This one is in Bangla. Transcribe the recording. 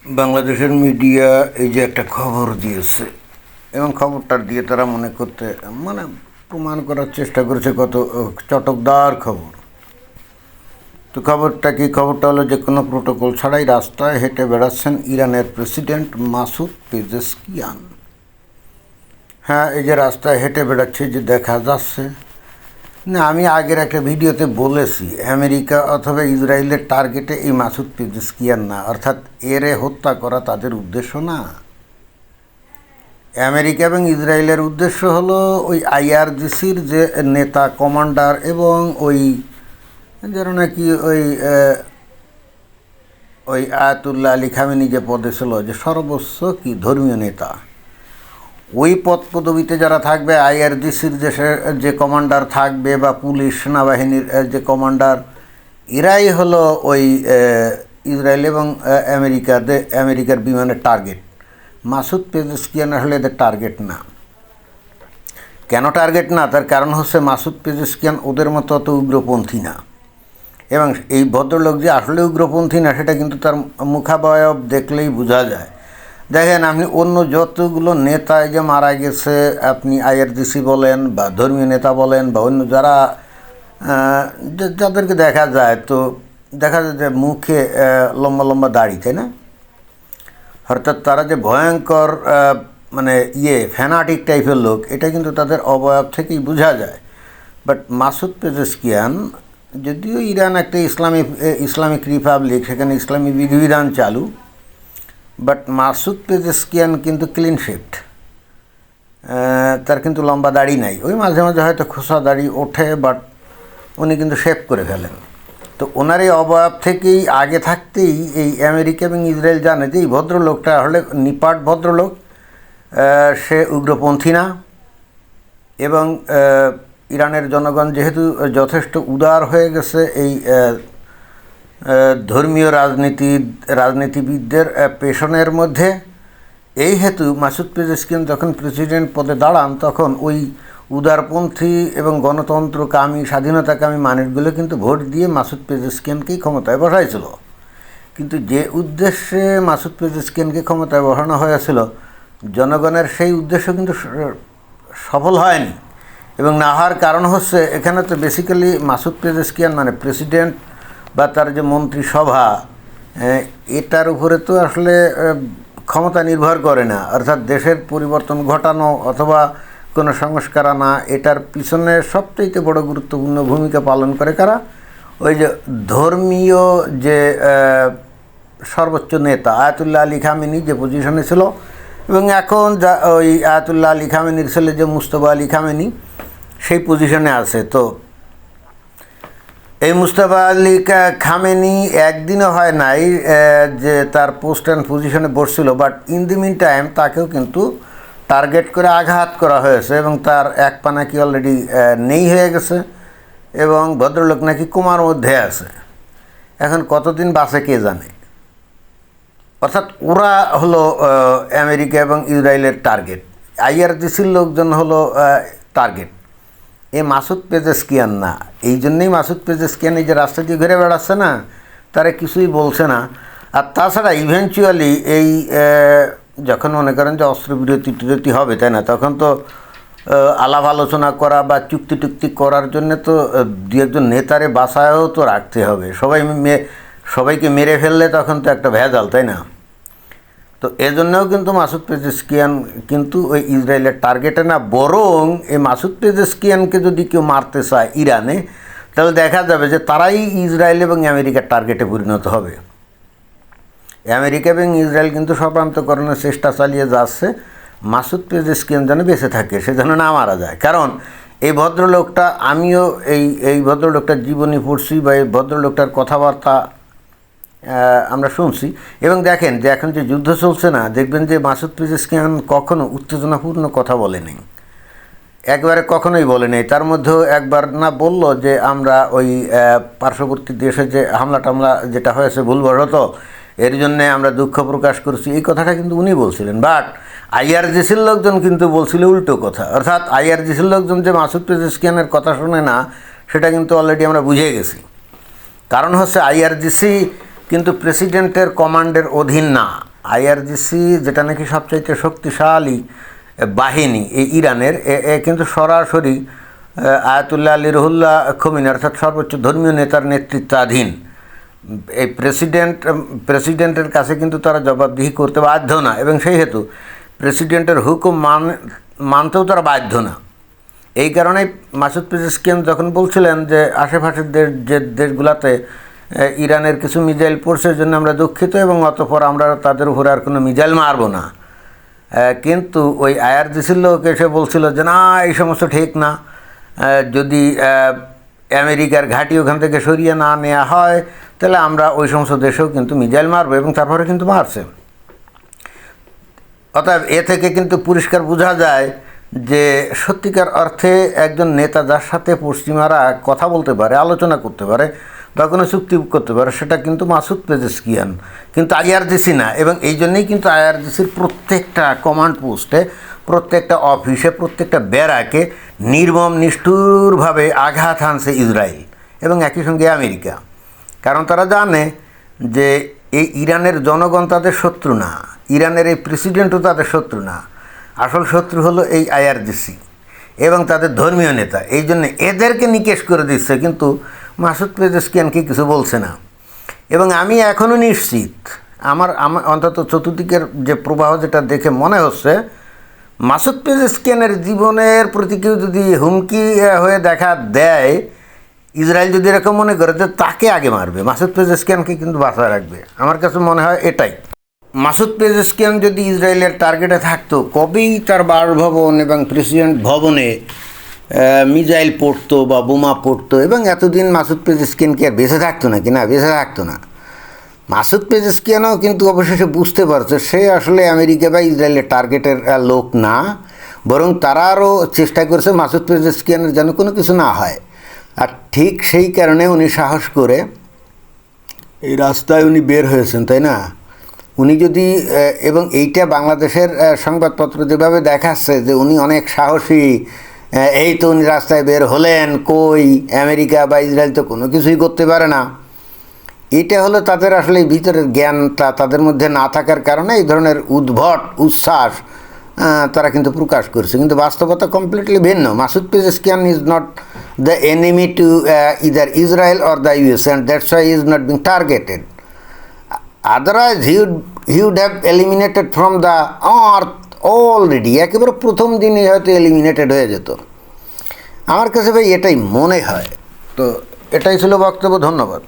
বাংলাদেশের মিডিয়া এই যে একটা খবর দিয়েছে এবং খবরটা দিয়ে তারা মানে প্রমাণ করার চেষ্টা করেছে কত চটকদার খবর। তো খবরটা কি? খবরটা হলো যে কোনো প্রোটোকল ছাড়াই রাস্তায় হেঁটে বেড়াচ্ছেন ইরানের প্রেসিডেন্ট মাসুদ পেজেশকিয়ান। হ্যাঁ, এই যে রাস্তায় হেঁটে বেড়াচ্ছে যে দেখা যাচ্ছে না, আমি আগের একটা ভিডিওতে বলেছি আমেরিকা অথবা ইসরায়েলের টার্গেটে এই মাসুদ পেজেশকিয়ান না, অর্থাৎ এরে হত্যা করা তাদের উদ্দেশ্য না। আমেরিকা এবং ইসরায়েলের উদ্দেশ্য হলো ওই আইআরজিসির যে নেতা কমান্ডার এবং ওই যারা নাকি ওই আয়াতুল্লাহ আলী খামেনি যে পদে ছিল, যে সর্বোচ্চ কি ধর্মীয় নেতা, ওই পদ পদবিতে যারা থাকবে, আইআরজিসির যে কমান্ডার থাকবে বা পুলিশ সেনাবাহিনীর যে কমান্ডার, এরাই হলো ওই ইসরায়েল এবং আমেরিকার বিমানের টার্গেট। মাসুদ পেজেশকিয়ান আসলে এদের টার্গেট না। কেন টার্গেট না? তার কারণ হচ্ছে মাসুদ পেজেশকিয়ান ওদের মতো অত উগ্রপন্থী না, এবং এই ভদ্রলোক যে আসলে উগ্রপন্থী না সেটা কিন্তু তার মুখাবয়ব দেখলেই বোঝা যায়। দেখেন, আপনি অন্য যতগুলো নেতা যে মারা গেছে, আপনি আইআরজিসি বলেন বা ধর্মীয় নেতা বলেন বা অন্য যারা যাদেরকে দেখা যায়, তো দেখা যায় যে মুখে লম্বা লম্বা দাড়ি, তাই না? অর্থাৎ তারা যে ভয়ঙ্কর মানে ফ্যানাটিক টাইপের লোক, এটা কিন্তু তাদের অবয়ব থেকেই বোঝা যায়। বাট মাসুদ পেজেশকিয়ান, যদিও ইরান একটা ইসলামিক রিপাবলিক, সেখানে ইসলামী বিধিবিধান চালু, বাট মাসুদ পেজেশকিয়ান কিন্তু ক্লিন শেভড। তার কিন্তু লম্বা দাড়ি নাই, ওই মাঝে মাঝে হয়তো খোসা দাড়ি ওঠে, বাট উনি কিন্তু শেভ করে ফেলেন। তো ওনার এই অবয়ব থেকেই আগে থাকতেই এই আমেরিকা এবং ইসরায়েল জানে যে এই ভদ্রলোকটা হলে নিপাট ভদ্রলোক, সে উগ্রপন্থী না। এবং ইরানের জনগণ যেহেতু যথেষ্ট উদার হয়ে গেছে এই ধর্মীয় রাজনীতিবিদদের পেশনের মধ্যে, এই হেতু মাসুদ পেজেশকিয়ান যখন প্রেসিডেন্ট পদে দাঁড়ান, তখন ওই উদারপন্থী এবং গণতন্ত্রকামী স্বাধীনতাকামী মানুষগুলো কিন্তু ভোট দিয়ে মাসুদ পেজেশকিয়ানকেই ক্ষমতায় বসাইছিল। কিন্তু যে উদ্দেশ্যে মাসুদ পেজেশকিয়ানকে ক্ষমতায় বসানো হয়েছিল, জনগণের সেই উদ্দেশ্য কিন্তু সফল হয়নি। এবং না হওয়ার কারণ হচ্ছে, এখানে তো বেসিক্যালি মাসুদ পেজেশকিয়ান মানে প্রেসিডেন্ট বা তার যে মন্ত্রিসভা, এটার উপরে তো আসলে ক্ষমতা নির্ভর করে না। অর্থাৎ দেশের পরিবর্তন ঘটানো অথবা কোনো সংস্কার আনা, এটার পিছনে সবচেয়ে বড় গুরুত্বপূর্ণ ভূমিকা পালন করে কারা? ওই যে ধর্মীয় যে সর্বোচ্চ নেতা আয়াতুল্লাহ আলী খামেনি যে পজিশনে ছিল, এবং এখন যা ওই আয়াতুল্লাহ আলী খামেনির ছেলে যে মুস্তফা আলী খামেনি সেই পজিশনে আছে। তো এই মুস্তফা আলী খামেনি একদিনও হয় নাই যে তার পোস্ট অ্যান্ড পজিশনে বসছিল, but in the meantime তাকেও কিন্তু টার্গেট করে আঘাত করা হয়েছে, এবং তার এক পা নাকি অলরেডি নেই হয়ে গেছে, এবং ভদ্রলোক নাকি কোমার মধ্যে আছে। এখন কতদিন বাঁচে কে জানে। অর্থাৎ ওরা হলো আমেরিকা এবং ইসরায়েলের টার্গেট, আইআরজিসির লোকজন হলো টার্গেট, এ মাসুদ পেজেশকিয়ান না। এই জন্যেই মাসুদ পেজেশকিয়ান এই যে রাস্তা দিয়ে ঘুরে বেড়াচ্ছে না, তারা কিছুই বলছে না। আর তাছাড়া ইভেনচুয়ালি এই যখন মনে করেন যে অস্ত্রবিরতি হবে, তাই না, তখন তো আলাপ আলোচনা করা বা চুক্তি টুক্তি করার জন্য তো দু একজন নেতারে বাসায়ও তো রাখতে হবে। সবাইকে মেরে ফেললে তখন তো একটা ভেজাল, তাই না? তো এজন্যও কিন্তু মাসুদ পেজেশকিয়ান কিন্তু ওই ইসরায়েলের টার্গেটে না, বরং এই মাসুদ পেজেশকিয়ানকে যদি কেউ মারতে চায় ইরানে, তাহলে দেখা যাবে যে তারাই ইসরায়েল এবং আমেরিকার টার্গেটে পরিণত হবে। আমেরিকা এবং ইসরায়েল কিন্তু সর্বান্তকরণের চেষ্টা চালিয়ে যাচ্ছে মাসুদ পেজেশকিয়ান যেন বেঁচে থাকে, সে যেন না মারা যায়। কারণ এই ভদ্রলোকটা, আমিও এই ভদ্রলোকটার জীবনী পড়ছি বা এই ভদ্রলোকটার কথাবার্তা আমরা শুনছি। এবং দেখেন যে এখন যে যুদ্ধ চলছে না, দেখবেন যে মাসুদ পেজেশকিয়ান কখনো উত্তেজনাপূর্ণ কথা বলে নেই, একবারে কখনোই বলে নেই। তার মধ্যেও একবার না বলল যে আমরা ওই পার্শ্ববর্তী দেশে যে হামলা যেটা হয়েছে ভুলবশত, এর জন্যে আমরা দুঃখ প্রকাশ করছি, এই কথাটা কিন্তু উনি বলছিলেন। বাট আইআরজিসির লোকজন কিন্তু বলছিল উল্টো কথা। অর্থাৎ আইআরজিসির লোকজন যে মাসুদ পেজেশকিয়ানের কথা শোনে না, সেটা কিন্তু অলরেডি আমরা বুঝে গেছি। কারণ হচ্ছে আইআরজিসি কিন্তু প্রেসিডেন্টের কমান্ডের অধীন না, আইআরজিসি যেটা নাকি সবচাইতে শক্তিশালী বাহিনী এই ইরানের, এ কিন্তু সরাসরি আয়াতুল্লাহ আলী রুহুল্লাহ খোমেনি অর্থাৎ সর্বোচ্চ ধর্মীয় নেতার নেতৃত্বাধীন। এই প্রেসিডেন্টের কাছে কিন্তু তারা জবাবদিহি করতে বাধ্য না, এবং সেই হেতু প্রেসিডেন্টের হুকুম মানতেও তারা বাধ্য না। এই কারণেই মাসুদ পেজেশকিয়ান যখন বলছিলেন যে আশেপাশের দেশগুলোতে ইরানের কিছু মিসাইল পড়ছে, জন্য আমরা দুঃখিত এবং অতঃপর আমরা তাদের উপরে আর কোনো মিসাইল মারব না, কিন্তু ওই আইআরজিসির লোক এসে বলছিল যে না, এই সমস্ত ঠিক না, যদি আমেরিকার ঘাঁটি ওখান থেকে সরিয়ে না নেওয়া হয় তাহলে আমরা ওই সমস্ত দেশেও কিন্তু মিসাইল মারব, এবং তারপরে কিন্তু মারছে। অতএব এ থেকে কিন্তু পরিষ্কার বোঝা যায় যে সত্যিকার অর্থে একজন নেতা যার সাথে পশ্চিমারা কথা বলতে পারে, আলোচনা করতে পারে বা কোনো চুক্তি করতে পারে, সেটা কিন্তু মাসুদ পেজেশকিয়ান, কিন্তু আইআরজিসি না। এবং এই জন্যই কিন্তু আইআরজিসির প্রত্যেকটা কমান্ড পোস্টে, প্রত্যেকটা অফিসে, প্রত্যেকটা ব্যারাকে নির্মম নিষ্ঠুরভাবে আঘাত হানছে ইসরায়েল এবং একই সঙ্গে আমেরিকা। কারণ তারা জানে যে এই ইরানের জনগণ তাদের শত্রু না, ইরানের এই প্রেসিডেন্টও তাদের শত্রু না, আসল শত্রু হলো এই আইআরজিসি এবং তাদের ধর্মীয় নেতা। এই জন্য এদেরকে নিকেশ করে দিচ্ছে, কিন্তু মাসুদ পেজেশকিয়ানকে কিছু বলছে না। এবং আমি এখনও নিশ্চিত, আমার অন্তত চতুর্দিকের যে প্রবাহ যেটা দেখে মনে হচ্ছে, মাসুদ পেজেশকিয়ানের জীবনের প্রতি কেউ যদি হুমকি হয়ে দেখা দেয়, ইসরায়েল যদি এরকম মনে করে যে তাকে আগে মারবে, মাসুদ পেজেশকিয়ানকে কিন্তু বাঁচায় রাখবে। আমার কাছে মনে হয় এটাই। মাসুদ পেজেশকিয়ান যদি ইসরায়েলের টার্গেটে থাকতো, কবেই তার বাসভবন এবং প্রেসিডেন্ট ভবনে মিসাইল পড়তো বা বোমা পড়তো, এবং এতদিন মাসুদ পেজেশকিয়ান কি আর বেঁচে থাকতো না? কিনা বেঁচে থাকতো না। মাসুদ পেজেশকিয়ানও কিন্তু অবশেষে বুঝতে পারছে সে আসলে আমেরিকা বা ইসরায়েলের টার্গেটের লোক না, বরং তারা আরও চেষ্টা করছে মাসুদ পেজেশকিয়ানের যেন কোনো কিছু না হয়। আর ঠিক সেই কারণে উনি সাহস করে এই রাস্তায় উনি বের হয়েছেন, তাই না? উনি যদি এবং এইটা বাংলাদেশের সংবাদপত্র যেভাবে দেখাচ্ছে যে উনি অনেক সাহসী, এই তো উনি রাস্তায় বের হলেন, কই আমেরিকা বা ইসরায়েল তো কোনো কিছুই করতে পারে না। এটা হলো তাদের আসলে ভিতরের জ্ঞানটা তাদের মধ্যে না থাকার কারণে এই ধরনের উদ্ভট উচ্ছ্বাস তারা কিন্তু প্রকাশ করছে, কিন্তু বাস্তবতা কমপ্লিটলি ভিন্ন। Masoud Pezeshkian is not the enemy to either Israel or the US, and that's why is not being targeted. Otherwise he would have eliminated from the earth already, একেবারে প্রথম দিনে হয়তো এলিমিনেটেড হয়ে যেত। আমার কাছে ভাই এটাই মনে হয়। তো এটাই ছিল বক্তব্য। ধন্যবাদ।